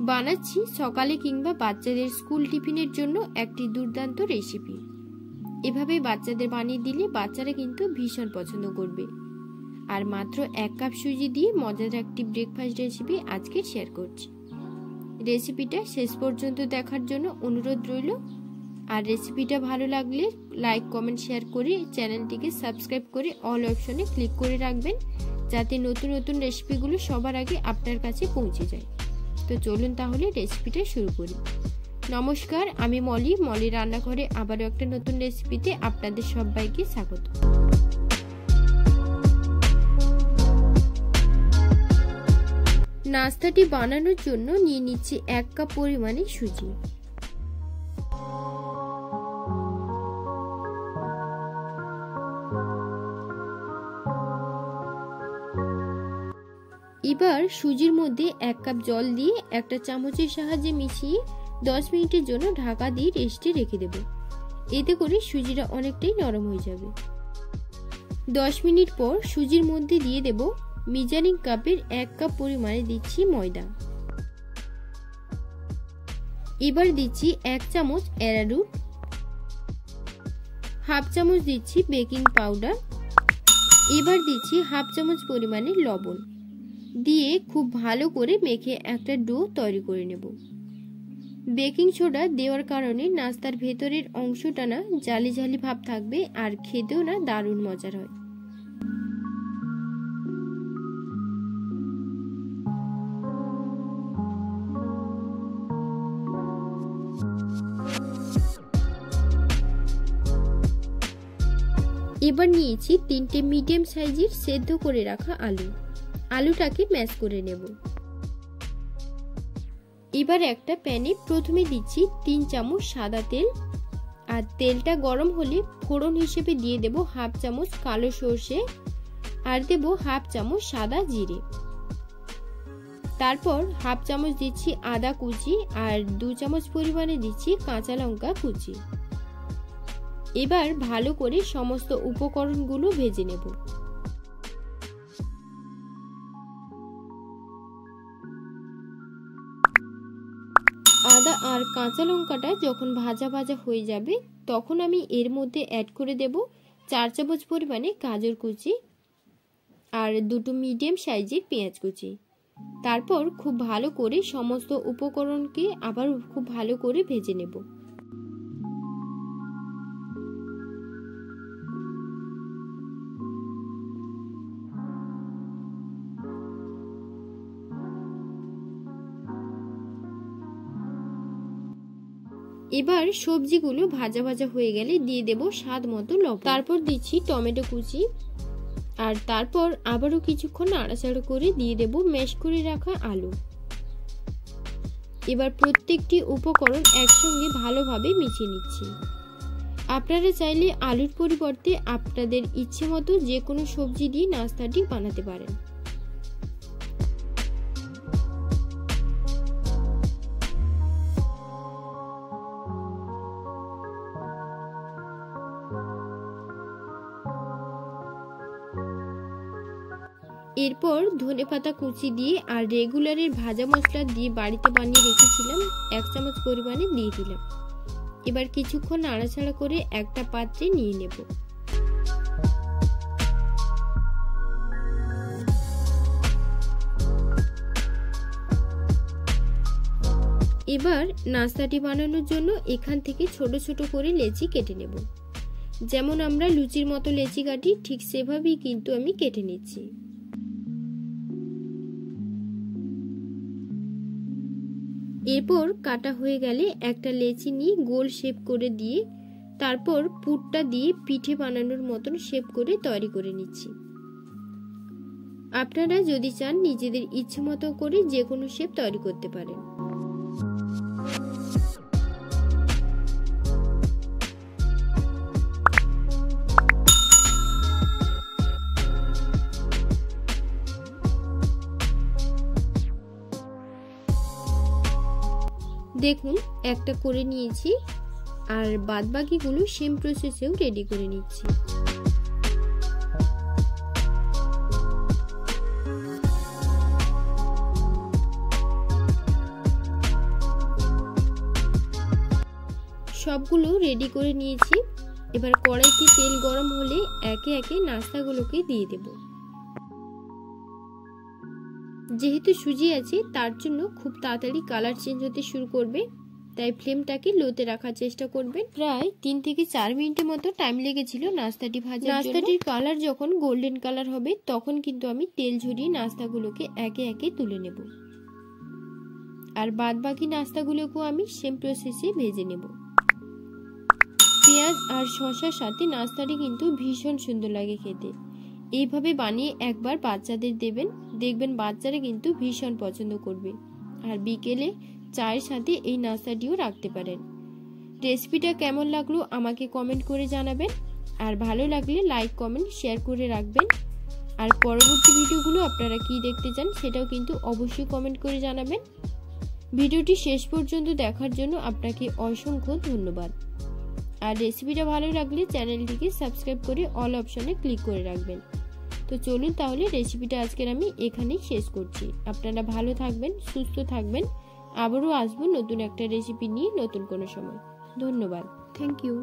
বানাচ্ছি সকালে কিংবা বাচ্চাদের স্কুল টিফিনের জন্য একটি দুর্দান্ত রেসিপি। এভাবে বাচ্চাদের বানিয়ে দিলে বাচ্চারা কিন্তু ভীষণ পছন্দ করবে। আর মাত্র 1 কাপ সুজি দিয়ে মজাদার একটি ব্রেকফাস্ট রেসিপি আজকে শেয়ার করছি। রেসিপিটা শেষ পর্যন্ত দেখার জন্য অনুরোধ রইল। আর রেসিপিটা ভালো লাগলে লাইক কমেন্ট শেয়ার করে চ্যানেলটিকে সাবস্ক্রাইব করে অল অপশনে ক্লিক করে রাখবেন, যাতে নতুন নতুন রেসিপিগুলো সবার আগে আপনার কাছে পৌঁছে যায়। তো চলুন তাহলে রেসিপিটা শুরু করি। নমস্কার, আমি মলি রান্নাঘরে আবারও একটা নতুন রেসিপিতে আপনাদের সবাইকে স্বাগত। নাস্তাটি বানানোর জন্য নিয়ে নিচ্ছি 1 কাপ পরিমাণে সুজি। এবার সুজির মধ্যে 1 কাপ জল দিয়ে একটা চামচের সাহায্যে মিশিয়ে 10 মিনিটের জন্য ঢাকা দিয়ে রেস্টে রেখে দেব। এতে করে সুজিটা অনেকটাই নরম হয়ে যাবে। 10 মিনিট পর সুজির মধ্যে দিয়ে দেব মেজারিং কাপের 1 কাপ পরিমাণে দিচ্ছি ময়দা। এবার দিচ্ছি 1 চামচ অ্যারারুট, হাফ চামচ দিচ্ছি বেকিং পাউডার, এবার দিচ্ছি হাফ চামচ পরিমাণে লবণ দিয়ে খুব ভালো করে মেখে একটা ডো তৈরি করে নেব। বেকিং সোডা দেওয়ার কারণে নাস্তার ভেতরের অংশটা না জালি জালি ভাব থাকবে আর খেতেও না দারুণ মজার হয়। এবার নিয়েছি 3টে মিডিয়াম সাইজের সেদ্ধ করে রাখা আলুটাকে ম্যাশ করে নেব। এবার একটা প্যানে প্রথমে দিচ্ছি 3 চামচ সাদা তেল, আর তেলটা গরম হলে ফোড়ন হিসেবে দিয়ে দেব হাফ চামচ কালো সর্ষে আর দেব হাফ চামচ সাদা জিরে। তারপর হাফ চামচ দিচ্ছি আদা কুচি আর 2 চামচ পরিমাণে দিচ্ছি কাঁচা লঙ্কা কুচি। এবার ভালো করে সমস্ত উপকরণগুলো ভেজে নেব। আদা আর কাঁচা লঙ্কাটা যখন ভাজা ভাজা হয়ে যাবে তখন আমি এর মধ্যে অ্যাড করে দেব 4 চামচ পরিমাণে গাজর কুচি আর 2টো মিডিয়াম সাইজের পেঁয়াজ কুচি। তারপর খুব ভালো করে সমস্ত উপকরণকে আবার খুব ভালো করে ভেজে নেব। এবার সবজিগুলো ভাজা ভাজা হয়ে গেলে দিয়ে দেব স্বাদ মতো লবণ, তারপর দিচ্ছি টমেটো কুচি আর তারপর আবারও কিছুক্ষণ নাড়াচাড়া করে দিয়ে দেব ম্যাশ করে রাখা আলু। এবার প্রত্যেকটি উপকরণ একসঙ্গে ভালোভাবে মিশিয়ে নিচ্ছি। আপনারা চাইলে আলুর পরিবর্তে আপনাদের ইচ্ছে মতো যে কোনো সবজি দিয়ে নাস্তাটি বানাতে পারেন। এরপর ধনেপাতা কুচি দিয়ে আর রেগুলারের ভাজা মশলা দিয়ে বাড়িতে বানিয়ে রেখেছিলাম 1 চামচ পরিমাণে দিয়ে দিলাম। এবার কিছুক্ষণ নাড়াচাড়া করে একটা পাত্রে নিয়ে নেব। এবার নাস্তাটি বানানোর জন্য এখান থেকে ছোট ছোট করে লেচি কেটে নেব। যেমন আমরা লুচির মতো লেচি কাটি ঠিক সেভাবেই কিন্তু আমি কেটে নিচ্ছি। এরপর কাটা হয়ে গেলে একটা লেচি নিয়ে গোল শেপ করে দিয়ে তারপর পুরটা দিয়ে পিঠে বানানোর মতন শেপ করে তৈরি করে নিচ্ছি। আপনারা যদি চান নিজেদের ইচ্ছে মতো করে যে কোনো শেপ তৈরি করতে পারেন। দেখুন একটা করে নিয়েছি আর বাদবাকিগুলো সেম প্রসেসেও রেডি করে নিচ্ছি। সবগুলো রেডি করে নিয়েছি। এবার কড়াইতে তেল গরম হলে একে একে নাস্তাগুলোকে দিয়ে দেব। যেহেতু সুজি আছে তার জন্য খুব তাড়াতাড়ি কালার চেঞ্জ হতে শুরু করবে, তাই ফ্লেমটাকে লোতে রাখার চেষ্টা করবেন। প্রায় 3 থেকে 4 মিনিটের মতো টাইম লেগেছিল নাস্তাটি ভাজার জন্য। নাস্তাটির কালার যখন গোল্ডেন কালার হবে তখন কিন্তু আমি তেল ঝরিয়ে নাস্তাগুলোকে একে একে তুলে নেব। আর বাদ বাকি নাস্তাগুলোকেও আমি সেম প্রসেসে ভেজে নেব। পেঁয়াজ আর শসার সাথে নাস্তাটি কিন্তু ভীষণ সুন্দর লাগে খেতে। এইভাবে বানিয়ে একবার বাচ্চাদের দেবেন, দেখবেন বাচ্চারা কিন্তু ভীষণ পছন্দ করবে। আর বিকেলে চায়ের সাথে এই নাস্তাটিও রাখতে পারেন। রেসিপিটা কেমন লাগলো আমাকে কমেন্ট করে জানাবেন। আর ভালো লাগলে লাইক কমেন্ট শেয়ার করে রাখবেন। আর পরবর্তী ভিডিওগুলো আপনারা কি দেখতে চান সেটাও কিন্তু অবশ্যই কমেন্ট করে জানাবেন। ভিডিওটি শেষ পর্যন্ত দেখার জন্য আপনাকে অসংখ্য ধন্যবাদ। আর রেসিপিটা ভালো লাগলে চ্যানেলটিকে সাবস্ক্রাইব করে অল অপশনে ক্লিক করে রাখবেন। তো চলুন তাহলে রেসিপিটা আজকের আমি এখানেই শেষ করছি। আপনারা ভালো থাকবেন, সুস্থ থাকবেন। আবারও আসবো নতুন একটা রেসিপি নিয়ে নতুন কোনো সময়। ধন্যবাদ। Thank you.